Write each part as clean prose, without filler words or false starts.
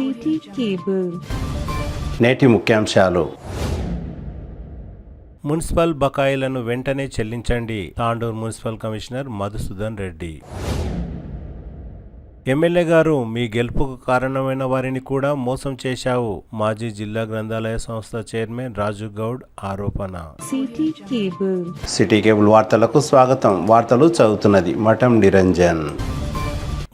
City cable. నేటి ముఖ్యాంశాలు. Municipal బకాయిలను వెంటనే చెల్లించండి. Tandur municipal commissioner Madhusudan Reddy. MLA గారు, మీ గెలుపుకు కారణమైన వారిని కూడా మోసం చేశావు. మాజీ జిల్లా గ్రంథాలయ సంస్థ చైర్మన్ రాజు గౌడ్ ఆరోపణ. City cable. సిటీ కేబుల్ వార్తలకు స్వాగతం. వార్తలు చదువుతున్నది మఠం నిరంజన్.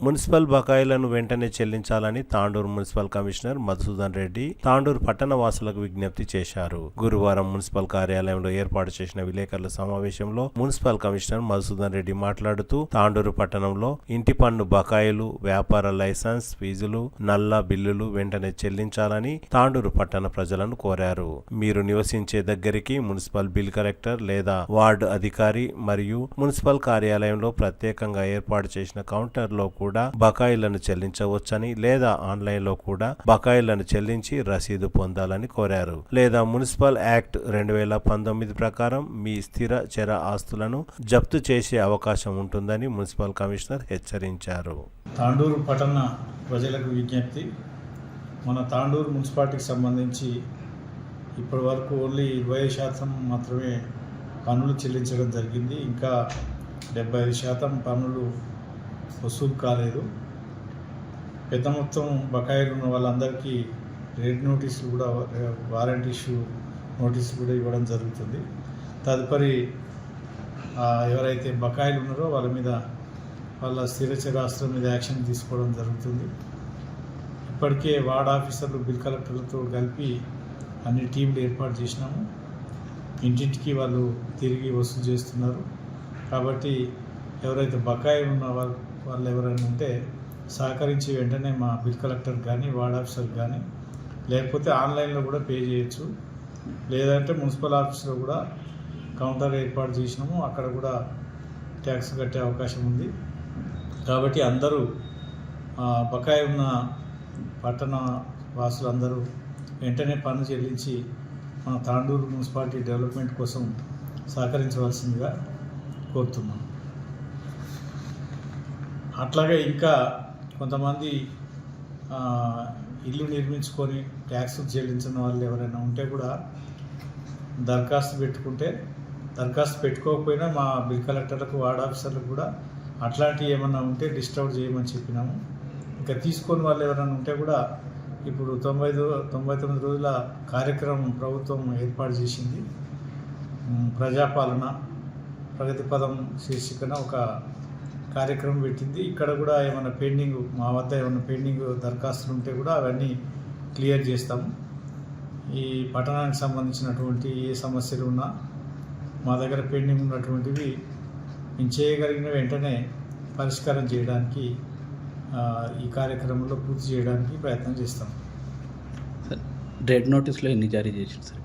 మున్సిపల్ బకాయిలను వెంటనే చెల్లించాలని తాండూరు మున్సిపల్ కమిషనర్ మధుసూదన్ రెడ్డి తాండూరు పట్టణ వాసులకు విజ్ఞప్తి చేశారు. గురువారం మున్సిపల్ కార్యాలయంలో ఏర్పాటు చేసిన విలేకరుల సమావేశంలో మున్సిపల్ కమిషనర్ మధుసూదన్ రెడ్డి మాట్లాడుతూ, తాండూరు పట్టణంలో ఇంటి పన్ను బకాయిలు, వ్యాపార లైసెన్స్ ఫీజులు, నల్ల బిల్లులు వెంటనే చెల్లించాలని తాండూరు పట్టణ ప్రజలను కోరారు. మీరు నివసించే దగ్గరికి మున్సిపల్ బిల్ కలెక్టర్ లేదా వార్డు అధికారి మరియు మున్సిపల్ కార్యాలయంలో ప్రత్యేకంగా ఏర్పాటు చేసిన కౌంటర్లో కూడా బకాయిలను చెల్లించవచ్చని, లేదా ఆన్లైన్లో కూడా బకాయిలను చెల్లించి రసీదు పొందాలని కోరారు. లేదా మున్సిపల్ యాక్ట్ 2019 ప్రకారం మీ స్థిర చర ఆస్తులను జప్తు చేసే అవకాశం ఉంటుందని మున్సిపల్ కమిషనర్ హెచ్చరించారు. తాండూరు పట్టణ ప్రజలకు విజ్ఞప్తి. మన తాండూరు మున్సిపాలిటీకి సంబంధించి ఇప్పటి వరకు ఓన్లీ 20% మాత్రమే పన్నులు చెల్లించడం జరిగింది. ఇంకా 75% పన్నులు వసూలు కాలేదు. పెద్ద మొత్తం బకాయిలు ఉన్న వాళ్ళందరికీ రెడ్ నోటీసులు కూడా, వారెంట్ ఇష్యూ నోటీసులు కూడా ఇవ్వడం జరుగుతుంది. తదుపరి ఎవరైతే బకాయిలు ఉన్నారో వాళ్ళ మీద, వాళ్ళ స్థిర చరాస్తుల మీద యాక్షన్ తీసుకోవడం జరుగుతుంది. ఇప్పటికే వార్డ్ ఆఫీసర్లు, బిల్ కలెక్టర్లతో కలిపి అన్ని టీంలు ఏర్పాటు చేసినాము. ఇంటింటికి వాళ్ళు తిరిగి వసూలు చేస్తున్నారు. కాబట్టి ఎవరైతే బకాయిలు ఉన్న వాళ్ళు ఎవరైనా ఉంటే సహకరించి వెంటనే మా బిల్ కలెక్టర్ కానీ, వార్డ్ ఆఫీసర్ కానీ, లేకపోతే ఆన్లైన్లో కూడా పే చేయొచ్చు. లేదంటే మున్సిపల్ ఆఫీస్లో కూడా కౌంటర్ ఏర్పాటు చేసినాము, అక్కడ కూడా ట్యాక్స్ కట్టే అవకాశం ఉంది. కాబట్టి అందరూ బకాయి ఉన్న పట్టణ వాసులు అందరూ వెంటనే పన్ను చెల్లించి మన తాండూరు మున్సిపాలిటీ డెవలప్మెంట్ కోసం సహకరించవలసిందిగా కోరుతున్నాం. అట్లాగే ఇంకా కొంతమంది ఇల్లు నిర్మించుకొని ట్యాక్స్ చెల్లించిన వాళ్ళు ఎవరైనా ఉంటే కూడా దరఖాస్తు పెట్టుకోకపోయినా మా బిల్ కలెక్టర్లకు, వార్డ్ ఆఫీసర్లకు కూడా అట్లాంటివి ఏమన్నా ఉంటే డిస్టర్బ్ చేయమని చెప్పినాము. ఇంకా తీసుకొని వాళ్ళు ఎవరైనా ఉంటే కూడా ఇప్పుడు 99 రోజుల కార్యక్రమం ప్రభుత్వం ఏర్పాటు చేసింది. ప్రజాపాలన ప్రగతి పదం శీర్షికన ఒక కార్యక్రమం పెట్టింది. ఇక్కడ కూడా ఏమైనా పెండింగ్, మా వద్ద ఏమైనా పెండింగ్ దరఖాస్తులు ఉంటే కూడా అవన్నీ క్లియర్ చేస్తాము. ఈ పట్టణానికి సంబంధించినటువంటి ఏ సమస్యలు ఉన్నా మా దగ్గర పెండింగ్ ఉన్నటువంటివి మేము చేయగలిగిన వెంటనే పరిష్కారం చేయడానికి, ఈ కార్యక్రమంలో పూర్తి చేయడానికి ప్రయత్నం చేస్తాం. రెడ్ నోటీసులు ఎన్ని జారీ చేశారు సార్?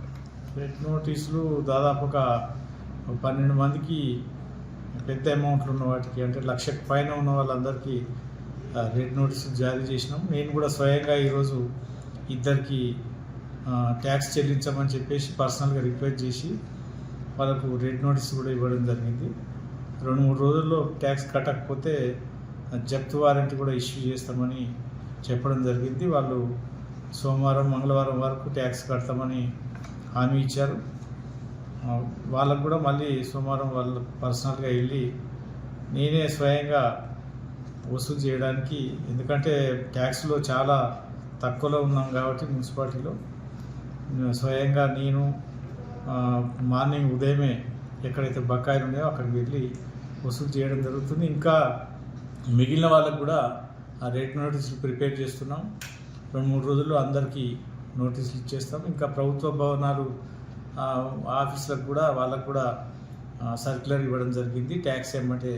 రెడ్ నోటీసులు దాదాపు ఒక 12 మందికి, పెద్ద అమౌంట్లు ఉన్న వాటికి, అంటే 1,00,000 పైన ఉన్న వాళ్ళందరికీ రెడ్ నోటీసులు జారీ చేసినాం. నేను కూడా స్వయంగా ఈరోజు ఇద్దరికి ట్యాక్స్ చెల్లించమని చెప్పేసి పర్సనల్గా రిక్వెస్ట్ చేసి వాళ్ళకు రెడ్ నోటీస్ కూడా ఇవ్వడం జరిగింది. 2-3 రోజుల్లో ట్యాక్స్ కట్టకపోతే జప్తు వారెంట్ కూడా ఇష్యూ చేస్తామని చెప్పడం జరిగింది. వాళ్ళు సోమవారం, మంగళవారం వరకు ట్యాక్స్ కడతామని హామీ ఇచ్చారు. వాళ్ళకు కూడా మళ్ళీ సోమవారం వాళ్ళు పర్సనల్గా వెళ్ళి నేనే స్వయంగా వసూలు చేయడానికి, ఎందుకంటే ట్యాక్స్లో చాలా తక్కువలో ఉన్నాం కాబట్టి మున్సిపాలిటీలో స్వయంగా నేను మార్నింగ్ ఉదయమే ఎక్కడైతే బకాయిలు ఉన్నాయో అక్కడికి వెళ్ళి వసూలు చేయడం జరుగుతుంది. ఇంకా మిగిలిన వాళ్ళకు కూడా ఆ రేట్ నోటీసులు ప్రిపేర్ చేస్తున్నాం. 2-3 రోజుల్లో అందరికీ నోటీసులు ఇచ్చేస్తాం. ఇంకా ప్రభుత్వ భవనాలు ఆఫీసులకు కూడా, వాళ్ళకు కూడా సర్క్యులర్ ఇవ్వడం జరిగింది. ట్యాక్స్ ఏమంటే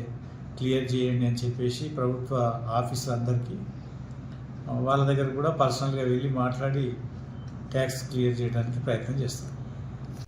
క్లియర్ చేయండి అని చెప్పేసి ప్రభుత్వ ఆఫీసులందరికీ, వాళ్ళ దగ్గర కూడా పర్సనల్గా వెళ్ళి మాట్లాడి ట్యాక్స్ క్లియర్ చేయడానికి ప్రయత్నం చేస్తాం.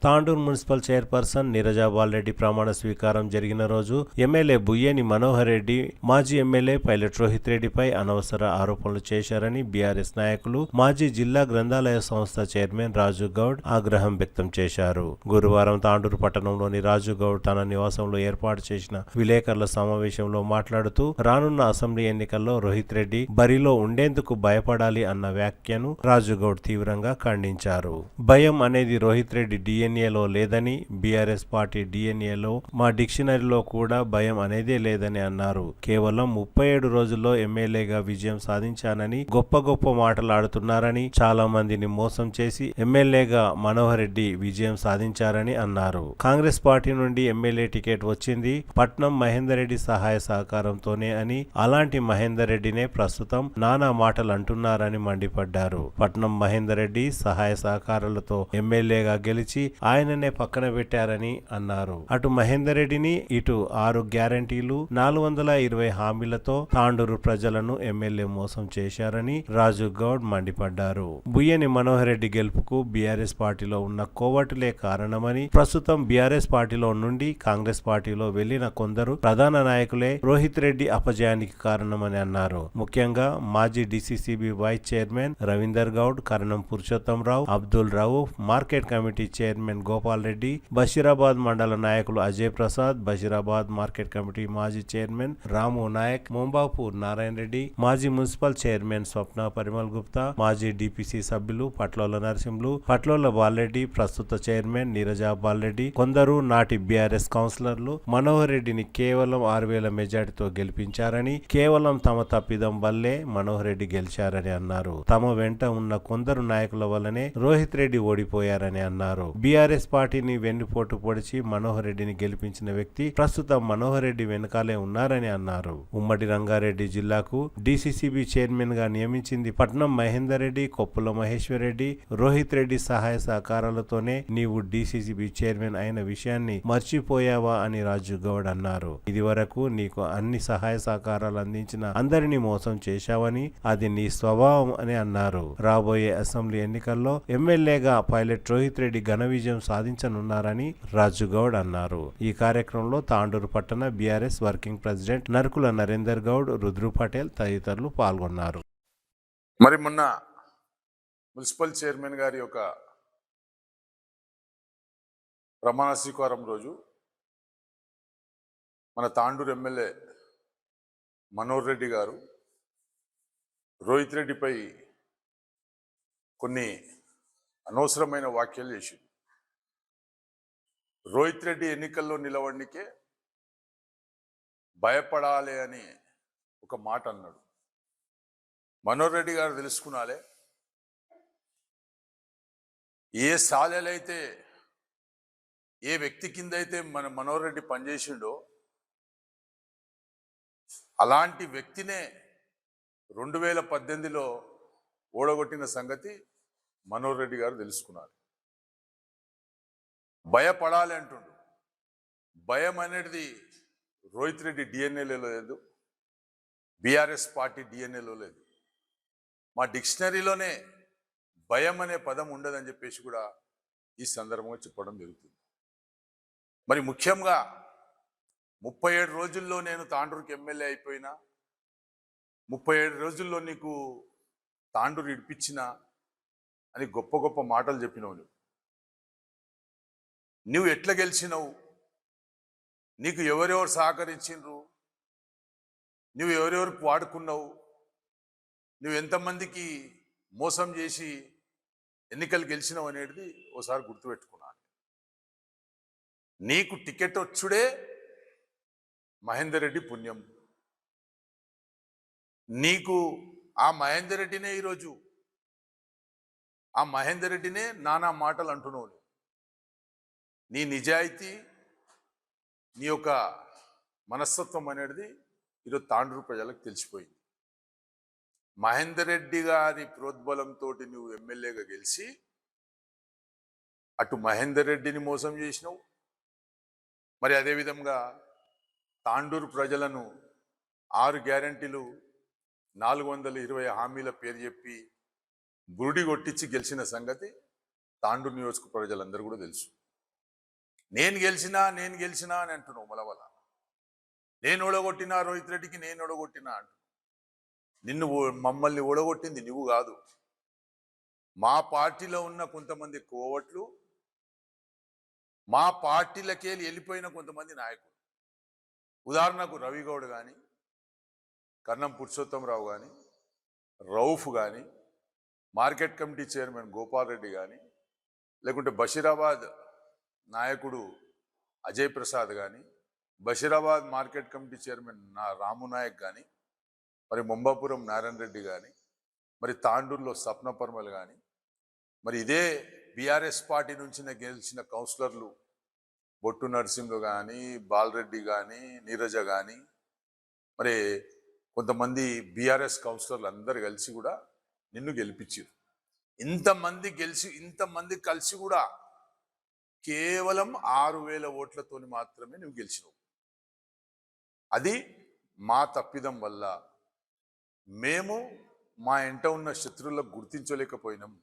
తాండూరు మున్సిపల్ చైర్పర్సన్ నీరజాబాల్ రెడ్డి ప్రమాణ స్వీకారం జరిగిన రోజు ఎమ్మెల్యే బుయ్యేని మనోహర్ రెడ్డి మాజీ ఎమ్మెల్యే పైలట్ రోహిత్ రెడ్డిపై అనవసర ఆరోపణలు చేశారని బీఆర్ఎస్ నాయకులు మాజీ జిల్లా గ్రంథాలయ సంస్థ చైర్మన్ రాజు గౌడ్ ఆగ్రహం వ్యక్తం చేశారు. గురువారం తాండూరు పట్టణంలోని రాజు గౌడ్ తన నివాసంలో ఏర్పాటు చేసిన విలేకరుల సమావేశంలో మాట్లాడుతూ రానున్న అసెంబ్లీ ఎన్నికల్లో రోహిత్ రెడ్డి బరిలో ఉండేందుకు భయపడాలి అన్న వ్యాఖ్యను రాజు గౌడ్ తీవ్రంగా ఖండించారు. భయం అనేది రోహిత్ రెడ్డి డిఎన్ఏలో లేదని, బీఆర్ఎస్ పార్టీ డిఎన్ఏలో మా డిక్షనరీలో కూడా భయం అనేదే లేదని అన్నారు. కేవలం 37 రోజుల్లో ఎమ్మెల్యేగా విజయం సాధించానని గొప్ప మాటలాడుతున్నారని, చాలా మందిని మోసం చేసి ఎమ్మెల్యేగా మనోహర్ రెడ్డి విజయం సాధించారని అన్నారు. కాంగ్రెస్ పార్టీ నుండి ఎమ్మెల్యే టికెట్ వచ్చింది పట్నం మహేందర్ రెడ్డి సహాయ సహకారంతోనే అని, అలాంటి మహేందర్ రెడ్డినే ప్రస్తుతం నానా మాటలు అంటున్నారని మండిపడ్డారు. పట్నం మహేందర్ రెడ్డి సహాయ సహకారాలతో ఎమ్మెల్యేగా గెలిచి ఆయననే పక్కన పెట్టారని అన్నారు. అటు మహేందర్ రెడ్డిని, ఇటు 6 గ్యారంటీలు 420 హామీలతో తాండూరు ప్రజలను ఎమ్మెల్యే మోసం చేశారని రాజు గౌడ్ మండిపడ్డారు. బుయ్యని మనోహర్ రెడ్డి గెలుపుకు బీఆర్ఎస్ పార్టీలో ఉన్న కోవటులే కారణమని, ప్రస్తుతం బీఆర్ఎస్ పార్టీలో నుండి కాంగ్రెస్ పార్టీలో వెళ్లిన కొందరు ప్రధాన నాయకులే రోహిత్ రెడ్డి అపజయానికి కారణమని అన్నారు. ముఖ్యంగా మాజీ DCCB vice chairman Ravinder Goud, Karanam Purushottam Rao, Abdul Rauf, market committee chairman Gopal Reddy, Basheerabad మండల నాయకులు అజయ్ ప్రసాద్, బషీరాబాద్ మార్కెట్ కమిటీ మాజీ చైర్మన్ రాము నాయక్, ముంబాపూర్ నారాయణ రెడ్డి, మాజీ మున్సిపల్ చైర్మన్ స్వప్న పరిమల్ గుప్తా, మాజీ డిపిసి సభ్యులు పట్లోల నరసింహులు, పట్లోల బాలరెడ్డి, ప్రస్తుత చైర్మన్ నీరజాబాల్ రెడ్డి, కొందరు నాటి బీఆర్ఎస్ కౌన్సిలర్లు మనోహర్ రెడ్డిని కేవలం 6,000 మెజార్టీతో గెలిపించారని, కేవలం తమ తప్పిదం వల్లే మనోహర్ రెడ్డి గెలిచారని అన్నారు. తమ వెంట ఉన్న కొందరు నాయకుల వల్లనే రోహిత్ రెడ్డి ఓడిపోయారని అన్నారు. బీఆర్ఎస్ పార్టీని వెన్నుపోటు పొడిచి మనోహర్ రెడ్డిని గెలిపించిన వ్యక్తి ప్రస్తుతం మనోహర్ రెడ్డి వెనకాలే ఉన్నారని అన్నారు. ఉమ్మడి రంగారెడ్డి జిల్లాకు డీసీసీబీ చైర్మన్ గా నియమించింది పట్నం మహేందర్ రెడ్డి, కొప్పుల మహేశ్వర్ రెడ్డి, రోహిత్ రెడ్డి సహాయ సహకారాలతోనే నీవు డీసీసీబీ చైర్మన్ అయిన విషయాన్ని మర్చిపోయావా అని రాజు గౌడ్ అన్నారు. ఇది వరకు నీకు అన్ని సహాయ సహకారాలు అందించిన అందరినీ మోసం చేశావని, అది నీ స్వభావం అని అన్నారు. రాబోయే అసెంబ్లీ ఎన్నికల్లో ఎమ్మెల్యేగా పైలట్ రోహిత్ రెడ్డి ఘన విజయం సాధించనున్నారని రాజు గౌడ్ అన్నారు. ఈ కార్యక్రమంలో తాండూరు పట్టణ BRS working president Narukula Narender Goud, Rudru Patel తదితరులు పాల్గొన్నారు. మరి మొన్న మున్సిపల్ చైర్మన్ గారి యొక్క ప్రమాణ స్వీకారం రోజు మన తాండూరు ఎమ్మెల్యే మనోహర్ రెడ్డి గారు రోహిత్ రెడ్డిపై కొన్ని అనవసరమైన వ్యాఖ్యలు చేసింది. రోహిత్ రెడ్డి ఎన్నికల్లో నిలవడానికే భయపడాలి అని ఒక మాట అన్నాడు. మనోహర్ రెడ్డి గారు తెలుసుకున్నాలే, ఏ సాలెలైతే ఏ వ్యక్తి కింద అయితే మన మనోహర్ రెడ్డి పనిచేసిండో అలాంటి వ్యక్తినే 2018లో ఓడగొట్టిన సంగతి మనోహర్ రెడ్డి గారు తెలుసుకున్నారు. భయపడాలి అంటుండు. భయం అనేది రోహిత్ రెడ్డి డిఎన్ఏలో లేదు, బీఆర్ఎస్ పార్టీ డిఎన్ఏలో లేదు. మా డిక్షనరీలోనే భయం అనే పదం ఉండదని చెప్పేసి కూడా ఈ సందర్భంగా చెప్పడం జరుగుతుంది. మరి ముఖ్యంగా 37 రోజుల్లో నేను తాండూరుకి ఎమ్మెల్యే అయిపోయినా, 37 రోజుల్లో నీకు తాండూరు ఇడిపించిన అని గొప్ప మాటలు చెప్పినవు. నువ్వు ఎట్లా గెలిచినవు, నీకు ఎవరెవరు సహకరించిండ్రు, నువ్వు ఎవరెవరికి వాడుకున్నావు, నువ్వు ఎంతమందికి మోసం చేసి ఎన్నికలు గెలిచినావు అనేది ఓసారి గుర్తుపెట్టుకున్నాను. నీకు టికెట్ వచ్చుడే మహేందర్ రెడ్డి పుణ్యం. నీకు ఆ మహేందర్ రెడ్డినే ఈరోజు ఆ మహేందర్ రెడ్డినే నానా మాటలు అంటున్నావు. నీ నిజాయితీ, నీ యొక్క మనస్తత్వం అనేది ఈరోజు తాండూరు ప్రజలకు తెలిసిపోయింది. మహేందర్ రెడ్డి గారి ప్రోద్బలంతో నువ్వు ఎమ్మెల్యేగా గెలిచి అటు మహేందర్ రెడ్డిని మోసం చేసినావు, మరి అదేవిధంగా తాండూరు ప్రజలను 6 గ్యారంటీలు 420 హామీల పేరు చెప్పి బురుడి కొట్టించి గెలిచిన సంగతి తాండూరు నియోజక ప్రజలందరూ కూడా తెలుసు. నేను గెలిచినా అని అంటున్నావు మలవల. నేను ఓడగొట్టినా రోహిత్ రెడ్డికి, నేను ఓడగొట్టినా అంటు. మమ్మల్ని ఓడగొట్టింది నువ్వు కాదు, మా పార్టీలో ఉన్న కొంతమంది కోవట్లు, మా పార్టీలకే వెళ్ళిపోయిన కొంతమంది నాయకులు. ఉదాహరణకు రవిగౌడ్ కానీ, కర్ణం పురుషోత్తమరావు కానీ, రౌఫ్ కానీ, market committee chairman Gopal Reddy కానీ, లేకుంటే బషీరాబాద్ నాయకుడు అజయ్ ప్రసాద్ కానీ, Basheerabad market committee chairman Ramu Naik కానీ, మరి ముంబాపురం నారాయణ రెడ్డి కానీ, మరి తాండూరులో సప్న పర్మల్ కానీ, మరి ఇదే బీఆర్ఎస్ పార్టీ నుంచి గెలిచిన కౌన్సిలర్లు బొట్టు నరసింహ కానీ, బాలరెడ్డి కానీ, నీరజ కానీ, మరి కొంతమంది బీఆర్ఎస్ కౌన్సిలర్లు అందరు కలిసి కూడా నిన్ను గెలిపించారు. ఇంతమంది కలిసి కూడా కేవలం 6,000 ఓట్లతోని మాత్రమే నువ్వు గెలిచినావు. అది మా తప్పిదం వల్ల మేము మా ఇంట ఉన్న శత్రువులకు గుర్తించలేకపోయినాం.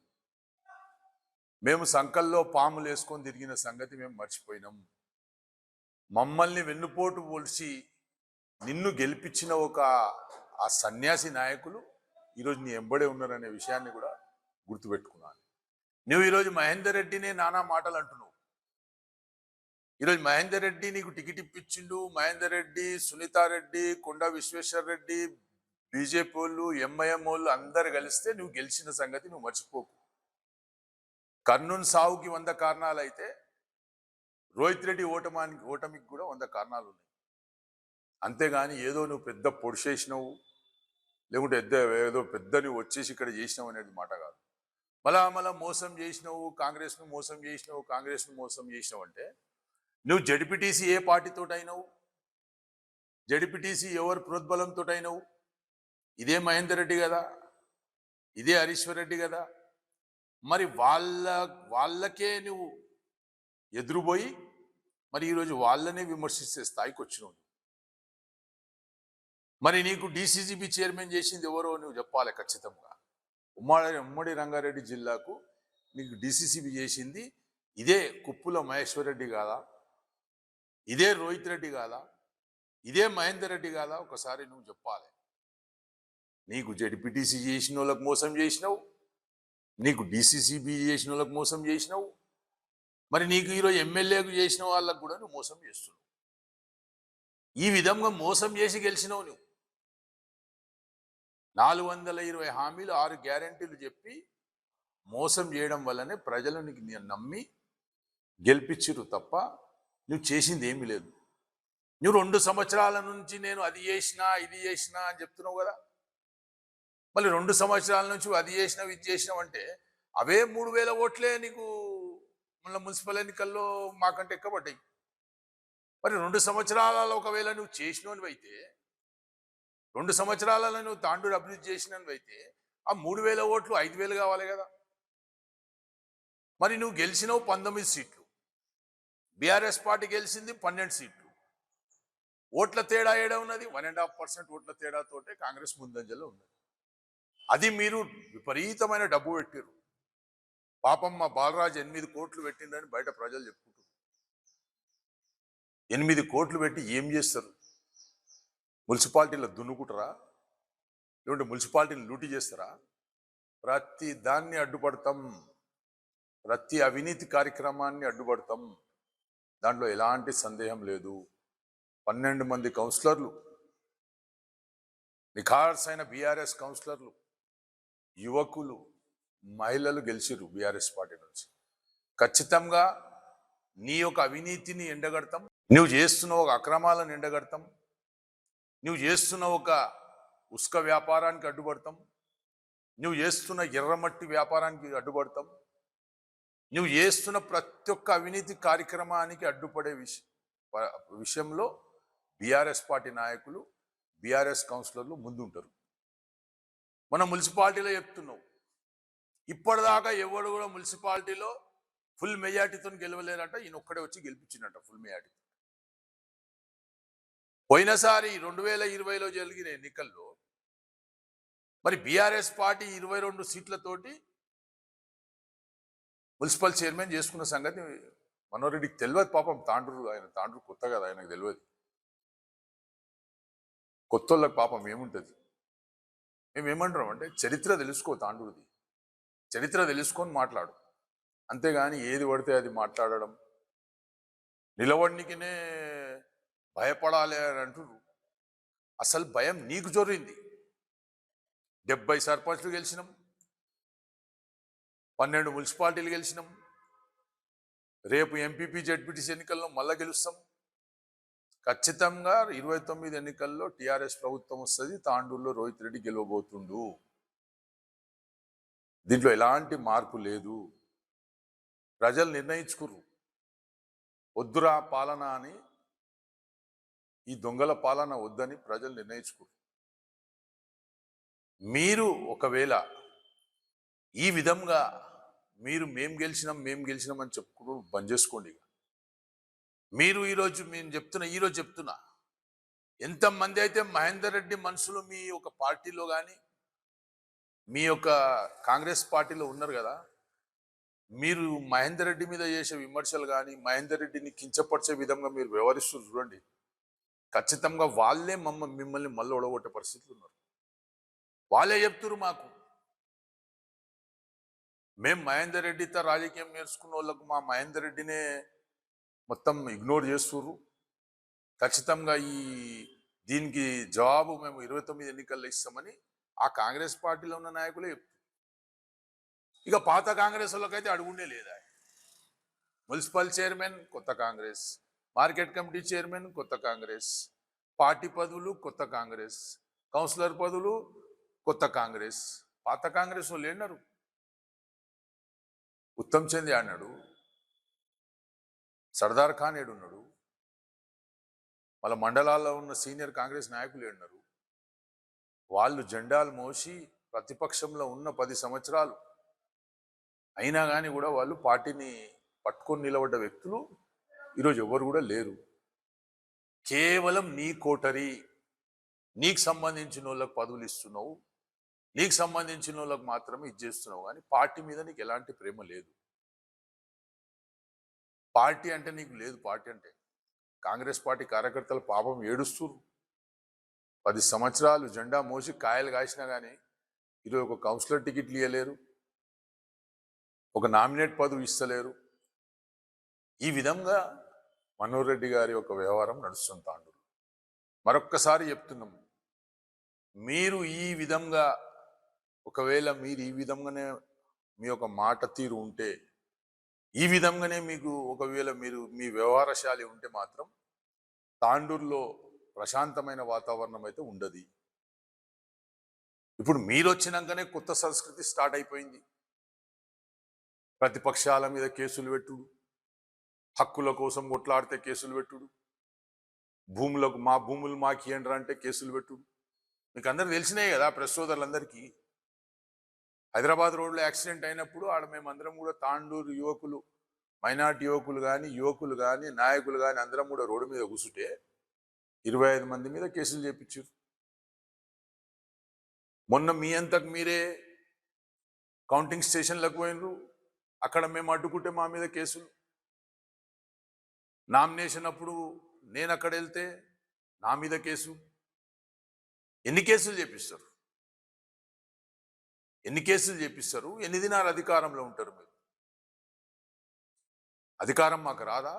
మేము సంకల్లో పాములు వేసుకొని తిరిగిన సంగతి మేము మర్చిపోయినాం. మమ్మల్ని వెన్నుపోటు పొలిచి నిన్ను గెలిపించిన ఆ సన్యాసి నాయకులు ఈరోజు నీ ఎంబడే ఉన్నారనే విషయాన్ని కూడా గుర్తుపెట్టుకున్నాను. నువ్వు ఈరోజు మహేందర్ రెడ్డినే నానా మాటలు అంటున్నావు. ఈరోజు మహేందర్ రెడ్డి నీకు టికెట్ ఇప్పించిండు. మహేందర్ రెడ్డి, సునీతారెడ్డి, కొండా విశ్వేశ్వర్ రెడ్డి, బీజేపీ వాళ్ళు, ఎంఐఎం వాళ్ళు అందరు కలిస్తే నువ్వు గెలిచిన సంగతి నువ్వు మర్చిపోకు. కర్నూలు సావుకి 100 కారణాలు అయితే రోహిత్ రెడ్డి ఓటమికి కూడా 100 కారణాలు ఉన్నాయి. అంతేగాని ఏదో నువ్వు పెద్ద పొడిచేసినావు, లేకుంటే ఏదో పెద్ద నువ్వు వచ్చేసి ఇక్కడ చేసినావు అనేది మాట కాదు. మళ్ళా మోసం చేసినావు, కాంగ్రెస్ను మోసం చేసినావు అంటే నువ్వు జడ్పీటీసీ ఏ పార్టీతో అయినావు? జడ్పీటీసీ ఎవరు ప్రోద్బలంతో అయినావు? ఇదే మహేందర్ రెడ్డి కదా, ఇదే హరీశ్వర్ రెడ్డి కదా. మరి వాళ్ళకే నువ్వు ఎదురుపోయి మరి ఈరోజు వాళ్ళనే విమర్శించే స్థాయికి వచ్చినావు. మరి నీకు డీసీజీబీ చైర్మన్ చేసింది ఎవరో నువ్వు చెప్పాలి ఖచ్చితంగా. ఉమ్మడి రంగారెడ్డి జిల్లాకు నీకు డీసీసీబీ చేసింది ఇదే కుప్పుల మహేశ్వర్ రెడ్డి కాదా? ఇదే రోహిత్ రెడ్డి కాదా? ఇదే మహేందర్ రెడ్డి కాదా? ఒకసారి నువ్వు చెప్పాలి. నీకు జడ్పీటీసీ చేసిన వాళ్ళకు మోసం చేసినావు, నీకు డీసీసీబీ చేసిన వాళ్ళకు మోసం చేసినావు, మరి నీకు ఈరోజు ఎమ్మెల్యేకు చేసిన వాళ్ళకు కూడా నువ్వు మోసం చేస్తున్నావు. ఈ విధంగా మోసం చేసి గెలిచినావు నువ్వు. 420 హామీలు 6 గ్యారెంటీలు చెప్పి మోసం చేయడం వల్లనే ప్రజలు నీకు నమ్మి గెలిపించిరు తప్ప నువ్వు చేసింది ఏమీ లేదు. నువ్వు 2 సంవత్సరాల నుంచి నేను అది చేసినా ఇది చేసినా అని చెప్తున్నావు కదా. మళ్ళీ 2 సంవత్సరాల నుంచి అది చేసినావు ఇది చేసినావు అంటే అవే 3,000 ఓట్లే నీకు మళ్ళీ మున్సిపల్ ఎన్నికల్లో మాకంటే ఎక్కబడ్డాయి. మరి 2 సంవత్సరాలలో ఒకవేళ నువ్వు చేసినవి అయితే, 2 సంవత్సరాలలో నువ్వు తాండూరు అభివృద్ధి చేసినవి అయితే ఆ 3,000 ఓట్లు 5,000 కావాలి కదా. మరి నువ్వు గెలిచినావు 19 సీట్లు, బీఆర్ఎస్ పార్టీ గెలిచింది 12 సీట్లు. ఓట్ల తేడా ఏడా ఉన్నది? 1.5% ఓట్ల తేడాతోటే కాంగ్రెస్ ముందంజలో ఉన్నది. అది మీరు విపరీతమైన డబ్బు పెట్టారు. పాపం మా బాలరాజు 8 కోట్లు పెట్టిందని బయట ప్రజలు చెప్పుకుంటారు. 8 కోట్లు పెట్టి ఏం చేస్తారు? మున్సిపాలిటీలో దున్నుకుంటారా? లేకుంటే మున్సిపాలిటీని లూటీ చేస్తారా? ప్రతి దాన్ని అడ్డుపడతాం, ప్రతి అవినీతి కార్యక్రమాన్ని అడ్డుపడతాం. దాంట్లో ఎలాంటి సందేహం లేదు. 12 మంది కౌన్సిలర్లు, నిఖార్సైన బీఆర్ఎస్ కౌన్సిలర్లు, యువకులు, మహిళలు గెలిచిరు బీఆర్ఎస్ పార్టీ నుంచి. ఖచ్చితంగా నీ యొక్క అవినీతిని ఎండగడతాం, నువ్వు చేస్తున్న ఒక అక్రమాలను ఎండగడతాం, నువ్వు చేస్తున్న ఒక ఉస్క వ్యాపారానికి అడ్డుపడతాం, నువ్వు చేస్తున్న ఎర్రమట్టి వ్యాపారానికి అడ్డుపడతాం, నువ్వు చేస్తున్న ప్రతి ఒక్క అవినీతి కార్యక్రమానికి అడ్డుపడే విషయంలో బీఆర్ఎస్ పార్టీ నాయకులు, బీఆర్ఎస్ కౌన్సిలర్లు ముందుంటారు. మన మున్సిపాలిటీలో చెప్తున్నావు, ఇప్పటిదాకా ఎవడు కూడా మున్సిపాలిటీలో ఫుల్ మెజార్టీతో గెలవలేరట. ఈయన ఒక్కడే వచ్చి గెలిపించినట్ట ఫుల్ మెజార్టీ. పోయినసారి 2020లో జరిగిన ఎన్నికల్లో మరి బీఆర్ఎస్ పార్టీ 22 సీట్లతోటి మున్సిపల్ చైర్మన్ చేసుకున్న సంగతి మనోహర్ రెడ్డికి తెలియదు పాపం తాండూరు కొత్త కదా, ఆయనకు తెలియదు. కొత్త వాళ్ళకి పాపం ఏముంటుంది. మేము ఏమంటున్నాం అంటే చరిత్ర తెలుసుకో, తాండూరుది చరిత్ర తెలుసుకొని మాట్లాడు. అంతేగాని ఏది పడితే అది మాట్లాడడం, నిలవడినికినే భయపడాలి అని అంటున్నారు. అసలు భయం నీకు జొరింది. 70 సర్పంచ్లు గెలిచినాం, 12 మున్సిపాలిటీలు గెలిచినాం, రేపు ఎంపీపీ జెడ్పీటీసీ ఎన్నికల్లో మళ్ళా గెలుస్తాం. ఖచ్చితంగా 29 ఎన్నికల్లో టీఆర్ఎస్ ప్రభుత్వం వస్తుంది. తాండూరులో రోహిత్ రెడ్డి గెలవబోతుండు. దీంట్లో ఎలాంటి మార్పు లేదు. ప్రజలు నిర్ణయించుకుర్రు. వద్దురా పాలన అని, ఈ దొంగల పాలన వద్దని ప్రజలు నిర్ణయించుకుర్రు. మీరు ఒకవేళ ఈ విధంగా మేము గెలిచినాం అని చెప్పుకుని బంద్ చేసుకోండి. మీరు ఈరోజు చెప్తున్నా ఎంతమంది అయితే మహేందర్ రెడ్డి మనుషులు మీ యొక్క పార్టీలో కానీ మీ యొక్క కాంగ్రెస్ పార్టీలో ఉన్నారు కదా, మీరు మహేందర్ రెడ్డి మీద చేసే విమర్శలు కానీ మహేందర్ రెడ్డిని కించపరిచే విధంగా మీరు వ్యవహరిస్తూ చూడండి, ఖచ్చితంగా వాళ్ళే మిమ్మల్ని మళ్ళీ ఒడగొట్టే పరిస్థితులు ఉన్నారు. వాళ్ళే చెప్తున్నారు మాకు, మేము మహేందర్ రెడ్డితో రాజకీయం నేర్చుకున్న వాళ్ళకు మా మహేందర్ రెడ్డినే మొత్తం ఇగ్నోర్ చేస్తుర్రు. ఖచ్చితంగా దీనికి జవాబు మేము 29 ఎన్నికల్లో ఇస్తామని ఆ కాంగ్రెస్ పార్టీలో ఉన్న నాయకులే చెప్తారు. ఇక పాత కాంగ్రెస్ వాళ్ళకైతే అడుగుండే లేదా. మున్సిపల్ చైర్మన్ కొత్త కాంగ్రెస్, మార్కెట్ కమిటీ చైర్మన్ కొత్త కాంగ్రెస్, పార్టీ పదవులు కొత్త కాంగ్రెస్, కౌన్సిలర్ పదవులు కొత్త కాంగ్రెస్. పాత కాంగ్రెస్ వాళ్ళు ఏన్నారు, ఉత్తమ్ చంద్ అన్నాడు, సర్దార్ ఖాన్ ఏడున్నాడు, వాళ్ళ మండలాల్లో ఉన్న సీనియర్ కాంగ్రెస్ నాయకులు ఏడున్నారు. వాళ్ళు జెండాలు మోసి ప్రతిపక్షంలో ఉన్న 10 సంవత్సరాలు అయినా కానీ కూడా వాళ్ళు పార్టీని పట్టుకొని నిలబడ్డ వ్యక్తులు ఈరోజు ఎవరు కూడా లేరు. కేవలం నీ కోటరీ, నీకు సంబంధించిన వాళ్ళకు పదవులు ఇస్తున్నావు, నీకు సంబంధించిన వాళ్ళకు మాత్రమే ఇది చేస్తున్నావు, కానీ పార్టీ మీద నీకు ఎలాంటి ప్రేమ లేదు. పార్టీ అంటే నీకు లేదు. పార్టీ అంటే కాంగ్రెస్ పార్టీ కార్యకర్తలు పాపం ఏడుస్తున్నారు. 10 సంవత్సరాలు జెండా మోసి కాయలు కాసినా కానీ ఈరోజు ఒక కౌన్సిలర్ టికెట్లు ఇవ్వలేరు, ఒక నామినేట్ పదవి ఇస్తలేరు. ఈ విధంగా మనోహర్ రెడ్డి గారి యొక్క వ్యవహారం నడుస్తుంది తాండూరు. మరొక్కసారి చెప్తున్నాం, మీరు ఈ విధంగా ఒకవేళ మీరు ఈ విధంగానే మీ యొక్క మాట తీరు ఉంటే, ఈ విధంగానే మీకు ఒకవేళ మీరు మీ వ్యవహారశాలి ఉంటే మాత్రం తాండూరులో ప్రశాంతమైన వాతావరణం అయితే ఉండదు. ఇప్పుడు మీరు వచ్చినాకనే కొత్త సంస్కృతి స్టార్ట్ అయిపోయింది. ప్రతిపక్షాల మీద కేసులు పెట్టుడు, హక్కుల కోసం కొట్లాడితే కేసులు పెట్టుడు, మా భూములు మాకు ఇయ్యండి అంటే కేసులు పెట్టుడు. మీకు అందరికి తెలిసినాయి కదా, ప్రెస్ సోదరులందరికీ. హైదరాబాద్ రోడ్లో యాక్సిడెంట్ అయినప్పుడు మేమందరం కూడా తాండూరు యువకులు, మైనార్టీ యువకులు కానీ నాయకులు కానీ అందరం కూడా రోడ్డు మీద కూర్చుంటే 25 మంది మీద కేసులు చేపించారు. మొన్న మీ అంతకు మీరే కౌంటింగ్ స్టేషన్లకు పోయినరు, అక్కడ మేము అడ్డుకుంటే మా మీద కేసులు. నామినేషన్ అప్పుడు నేను అక్కడ వెళ్తే నా మీద కేసు. ఎన్ని కేసులు చేపిస్తారు? ఎన్ని దినాలు అధికారంలో ఉంటారు మీరు? అధికారం మాకు రాదా?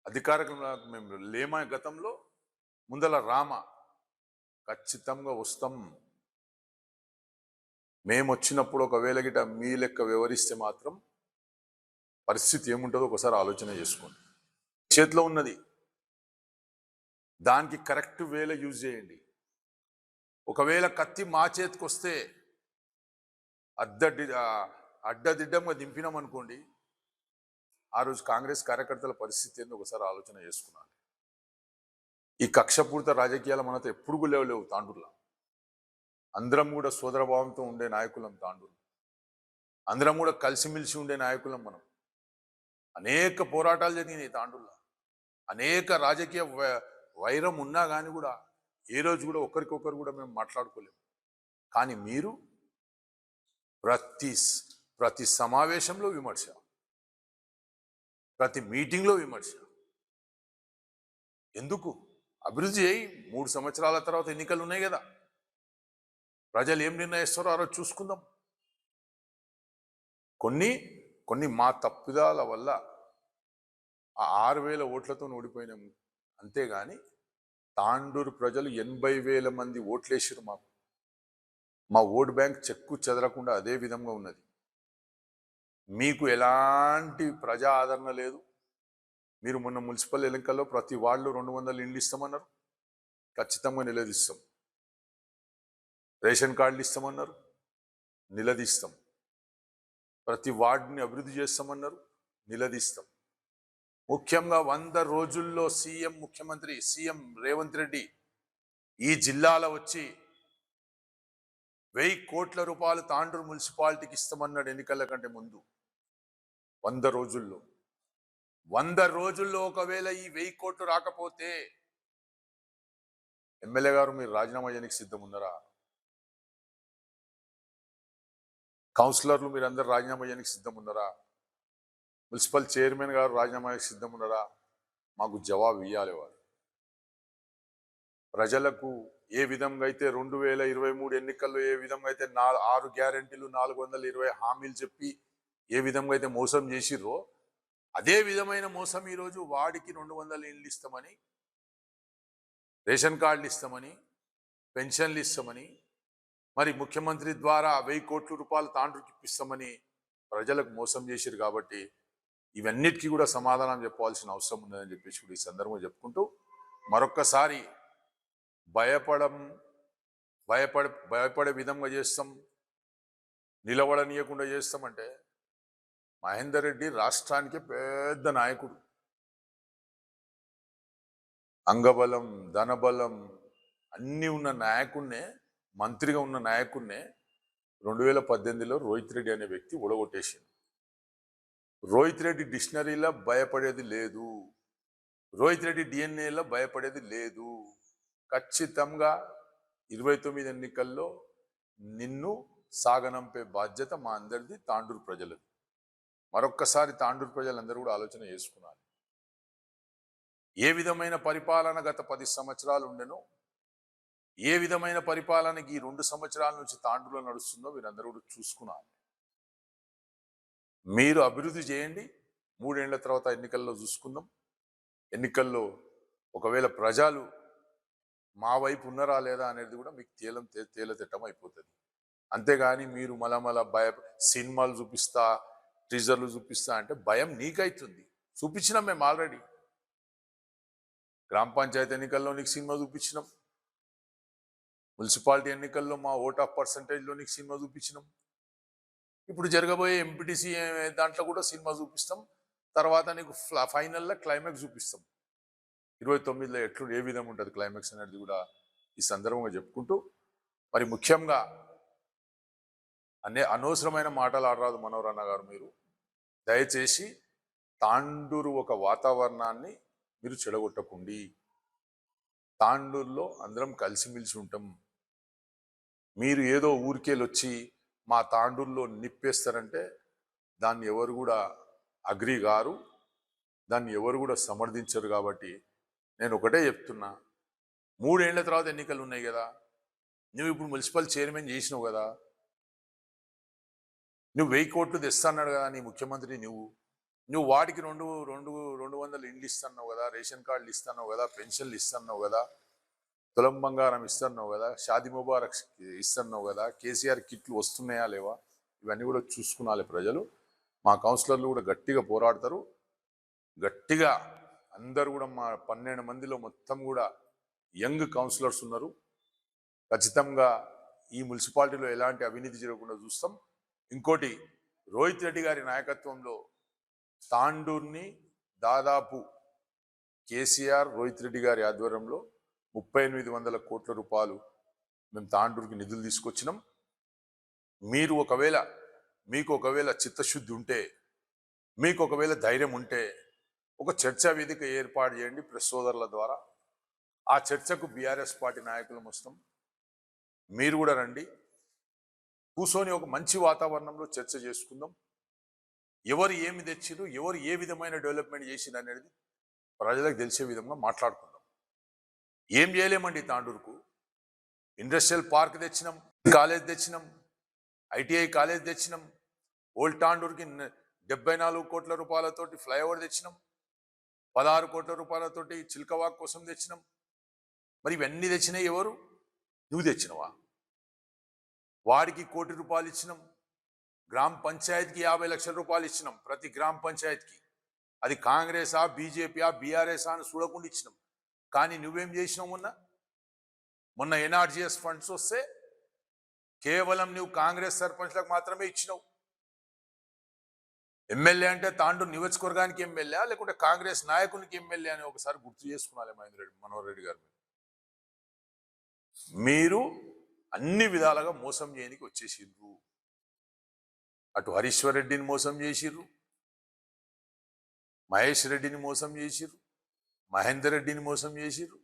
అధికారంలో మేము లేమా? గతంలో ముందల రామ ఖచ్చితంగా వస్తాం. మేము వచ్చినప్పుడు ఒకవేళ గిట మీ లెక్క వివరిస్తే మాత్రం పరిస్థితి ఏముంటుందో ఒకసారి ఆలోచన చేసుకోండి. చేతిలో ఉన్నది దానికి కరెక్ట్ వేలో యూజ్ చేయండి. ఒకవేళ కత్తి మా చేతికి వస్తే అడ్డదిడ్డంగా దింపినాం అనుకోండి, ఆ రోజు కాంగ్రెస్ కార్యకర్తల పరిస్థితి ఏందో ఒకసారి ఆలోచన చేసుకున్నాను. ఈ కక్షపూరిత రాజకీయాలు మనతో ఎప్పుడు లేవు తాండూరులో. అందరం కూడా సోదరభావంతో ఉండే నాయకులం తాండూరు. అందరం కూడా కలిసిమెలిసి ఉండే నాయకులం మనం. అనేక పోరాటాలు జరిగినాయి తాండూరులో. అనేక రాజకీయ వైరం ఉన్నా కానీ కూడా ఏ రోజు కూడా ఒకరికొకరు కూడా మేము మాట్లాడుకోలేము. కానీ మీరు ప్రతి సమావేశంలో విమర్శ, ప్రతి మీటింగ్లో విమర్శ. ఎందుకు? అభివృద్ధి చేయి. 3 సంవత్సరాల తర్వాత ఎన్నికలు ఉన్నాయి కదా, ప్రజలు ఏం నిర్ణయిస్తారో ఆ రోజు చూసుకుందాం. కొన్ని మా తప్పిదాల వల్ల ఆ 6,000 ఓట్లతో ఓడిపోయినాము. అంతేగాని తాండూరు ప్రజలు 80,000 మంది ఓట్లేసారు మాకు. మా ఓట్ బ్యాంక్ చెక్కు చెదరకుండా అదే విధంగా ఉన్నది. మీకు ఎలాంటి ప్రజా ఆదరణ లేదు. మీరు మొన్న మున్సిపల్ ఎన్నికల్లో ప్రతి వార్డులో 200 ఇండ్లు ఇస్తామన్నారు, ఖచ్చితంగా నిలదీస్తాం. రేషన్ కార్డులు ఇస్తామన్నారు, నిలదీస్తాం. ప్రతి వార్డుని అభివృద్ధి చేస్తామన్నారు, నిలదీస్తాం. ముఖ్యంగా 100 రోజుల్లో ముఖ్యమంత్రి సీఎం రేవంత్ రెడ్డి ఈ జిల్లాలో వచ్చి 1000 కోట్ల రూపాయలు తాండూరు మున్సిపాలిటీకి ఇస్తామన్నాడు ఎన్నికల కంటే ముందు. 100 రోజుల్లో ఒకవేళ ఈ 1000 కోట్లు రాకపోతే ఎమ్మెల్యే గారు మీరు రాజీనామా చేయడానికి సిద్ధం ఉన్నారా? కౌన్సిలర్లు మీరు అందరు రాజీనామా చేయడానికి సిద్ధం ఉన్నారా? మున్సిపల్ చైర్మన్ గారు రాజీనామా చేయడానికి సిద్ధం ఉన్నారా? మాకు జవాబు ఇవ్వాలి. వారు ప్రజలకు ఏ విధంగా అయితే 2023 ఎన్నికల్లో ఏ విధంగా అయితే 6 గ్యారెంటీలు 420 హామీలు చెప్పి ఏ విధంగా అయితే మోసం చేసిర్రో అదే విధమైన మోసం ఈరోజు వాడికి 200 ఇండ్లు ఇస్తామని, రేషన్ కార్డులు ఇస్తామని, పెన్షన్లు ఇస్తామని, మరి ముఖ్యమంత్రి ద్వారా 1000 కోట్ల రూపాయలు తాండ్రుకి ఇప్పిస్తామని ప్రజలకు మోసం చేసిరు. కాబట్టి ఇవన్నిటికీ కూడా సమాధానం చెప్పాల్సిన అవసరం ఉందని చెప్పేసి కూడా ఈ సందర్భంగా చెప్పుకుంటూ మరొక్కసారి భయపడే విధంగా చేస్తాం, నిలబడనీయకుండా చేస్తామంటే మహేందర్ రెడ్డి రాష్ట్రానికి పెద్ద నాయకుడు. అంగబలం, ధనబలం అన్నీ ఉన్న నాయకుడినే, మంత్రిగా ఉన్న నాయకుడినే 2018లో రోహిత్ రెడ్డి అనే వ్యక్తి ఓడగొట్టేసింది. రోహిత్ రెడ్డి డిక్షనరీలో భయపడేది లేదు, రోహిత్ రెడ్డి డిఎన్ఏలో భయపడేది లేదు. ఖచ్చితంగా 29 ఎన్నికల్లో నిన్ను సాగనంపే బాధ్యత మా అందరిది, తాండూరు ప్రజలది. మరొక్కసారి తాండూరు ప్రజలందరూ కూడా ఆలోచన చేసుకున్నారు. ఏ విధమైన పరిపాలన గత 10 సంవత్సరాలు ఉండెనో, ఏ విధమైన పరిపాలనకి ఈ 2 సంవత్సరాల నుంచి తాండూరులో నడుస్తుందో మీరందరూ కూడా చూసుకున్నారు. మీరు అభివృద్ధి చేయండి, 3 ఏళ్ల తర్వాత ఎన్నికల్లో చూసుకుందాం. ఎన్నికల్లో ఒకవేళ ప్రజలు మా వైపు ఉన్నారా లేదా అనేది కూడా మీకు తేలతిట్టం అయిపోతుంది. అంతేగాని మీరు మళ్ళా సినిమాలు చూపిస్తా, టీజర్లు చూపిస్తా అంటే భయం నీకైతుంది. చూపించినాం మేము ఆల్రెడీ. గ్రామ పంచాయతీ ఎన్నికల్లో నీకు సినిమా చూపించినాం, మున్సిపాలిటీ ఎన్నికల్లో మా ఓట్ ఆఫ్ పర్సంటేజ్లో నీకు సినిమా చూపించినాం. ఇప్పుడు జరగబోయే ఎంపీటీసీ దాంట్లో కూడా సినిమా చూపిస్తాం. తర్వాత నీకు ఫైనల్లో క్లైమాక్స్ చూపిస్తాం. 29లో ఏ విధంగా ఉంటుంది క్లైమాక్స్ అనేది కూడా ఈ సందర్భంగా చెప్పుకుంటూ, మరి ముఖ్యంగా అనవసరమైన మాటలు ఆడరాదు మనోహర్ అన్న గారు. మీరు దయచేసి తాండూరు ఒక వాతావరణాన్ని మీరు చెడగొట్టకండి. తాండూరులో అందరం కలిసిమెలిసి ఉంటాం. మీరు ఏదో ఊరికేళ్ళొచ్చి మా తాండూరులో నిప్పేస్తారంటే దాన్ని ఎవరు కూడా అగ్రీ గారు, దాన్ని ఎవరు కూడా సమర్థించరు. కాబట్టి నేను ఒకటే చెప్తున్నా, 3 ఏళ్ల తర్వాత ఎన్నికలు ఉన్నాయి కదా, నువ్వు ఇప్పుడు మున్సిపల్ చైర్మన్ చేసినావు కదా, నువ్వు 1000 కోట్లు తెస్తాన్నాడు కదా నీ ముఖ్యమంత్రి, నువ్వు వాటికి 200 ఇండ్లు ఇస్తున్నావు కదా, రేషన్ కార్డులు ఇస్తున్నావు కదా, పెన్షన్లు ఇస్తున్నావు కదా, తులం బంగారం ఇస్తున్నావు కదా, షాదీ ముబారక్ ఇస్తున్నావు కదా, కేసీఆర్ కిట్లు వస్తున్నాయా లేవా, ఇవన్నీ కూడా చూసుకునాలి ప్రజలు. మా కౌన్సిలర్లు కూడా గట్టిగా పోరాడతారు. గట్టిగా అందరూ కూడా మా 12 మందిలో మొత్తం కూడా యంగ్ కౌన్సిలర్స్ ఉన్నారు. ఖచ్చితంగా ఈ మున్సిపాలిటీలో ఎలాంటి అవినీతి జరగకుండా చూస్తాం. ఇంకోటి, రోహిత్ రెడ్డి గారి నాయకత్వంలో తాండూరుని దాదాపు కేసీఆర్ రోహిత్ రెడ్డి గారి ఆధ్వర్యంలో 3800 కోట్ల రూపాయలు మేము తాండూరుకి నిధులు తీసుకొచ్చినాం. మీకు ఒకవేళ చిత్తశుద్ధి ఉంటే, మీకు ఒకవేళ ధైర్యం ఉంటే ఒక చర్చా వేదిక ఏర్పాటు చేయండి ప్రెస్ సోదరుల ద్వారా. ఆ చర్చకు బీఆర్ఎస్ పార్టీ నాయకులం వస్తాం, మీరు కూడా రండి. కూర్చొని ఒక మంచి వాతావరణంలో చర్చ చేసుకుందాం. ఎవరు ఏమి తెచ్చిరు, ఎవరు ఏ విధమైన డెవలప్మెంట్ చేసిరు అనేది ప్రజలకు తెలిసే విధంగా మాట్లాడుకుందాం. ఏం చేయలేమండి తాండూరుకు. ఇండస్ట్రియల్ పార్క్ తెచ్చినాం, కాలేజ్ తెచ్చినాం, ఐటీఐ కాలేజ్ తెచ్చినాం, ఓల్డ్ తాండూరుకి 74 కోట్ల రూపాయలతోటి ఫ్లైఓవర్ తెచ్చినాం, 16 కోట్ల రూపాయలతోటి చిల్కవాక్ కోసం తెచ్చినాం. మరి ఇవన్నీ తెచ్చినాయి ఎవరు? నువ్వు తెచ్చినవా? వాడికి 1 కోటి రూపాయలు ఇచ్చినాం. గ్రామ పంచాయతీకి 50 లక్షల రూపాయలు ఇచ్చినాం. ప్రతి గ్రామ పంచాయతీకి. అది కాంగ్రెసా, బీజేపీయా, బీఆర్ఎస్ అని చూడకుండా ఇచ్చినాం. కానీ నువ్వేం చేసినావు? మొన్న ఎన్ఆర్జీఎస్ ఫండ్స్ వస్తే కేవలం నువ్వు కాంగ్రెస్ సర్పంచ్లకు మాత్రమే ఇచ్చినావు. ఎమ్మెల్యే అంటే తాండూరు నియోజకవర్గానికి ఎమ్మెల్యే లేకుంటే కాంగ్రెస్ నాయకునికి ఎమ్మెల్యే అని ఒకసారి గుర్తు చేసుకున్నాలి మనోహర్ రెడ్డి గారు. మీరు అన్ని విధాలుగా మోసం చేయడానికి వచ్చేసిర్రు. అటు హరీశ్వర్ రెడ్డిని మోసం చేసిర్రు, మహేష్ రెడ్డిని మోసం చేసిర్రు, మహేందర్ రెడ్డిని మోసం చేసిర్రు,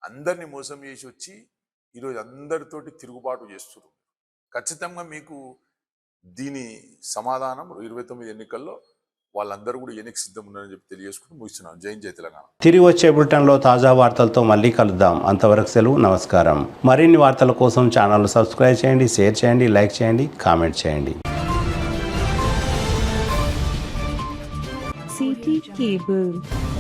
అందరినీ మోసం చేసి వచ్చి ఈరోజు అందరితోటి తిరుగుబాటు చేస్తున్నారు. ఖచ్చితంగా మీకు దీని సమాధానం 29 ఎన్నికల్లో వాళ్ళందరూ కూడా ఎన్నిక సిద్ధం ఉన్నారని చెప్పి తెలియజేసుకుంటూ ముగిస్తున్నాను. జై తెలంగాణ. తిరిగి వచ్చే బులెటిన్లో తాజా వార్తలతో మళ్ళీ కలుద్దాం. అంతవరకు సెలవు, నమస్కారం. మరిన్ని వార్తల కోసం ఛానల్ సబ్స్క్రైబ్ చేయండి, షేర్ చేయండి, లైక్ చేయండి, కామెంట్ చేయండి. CT Cable.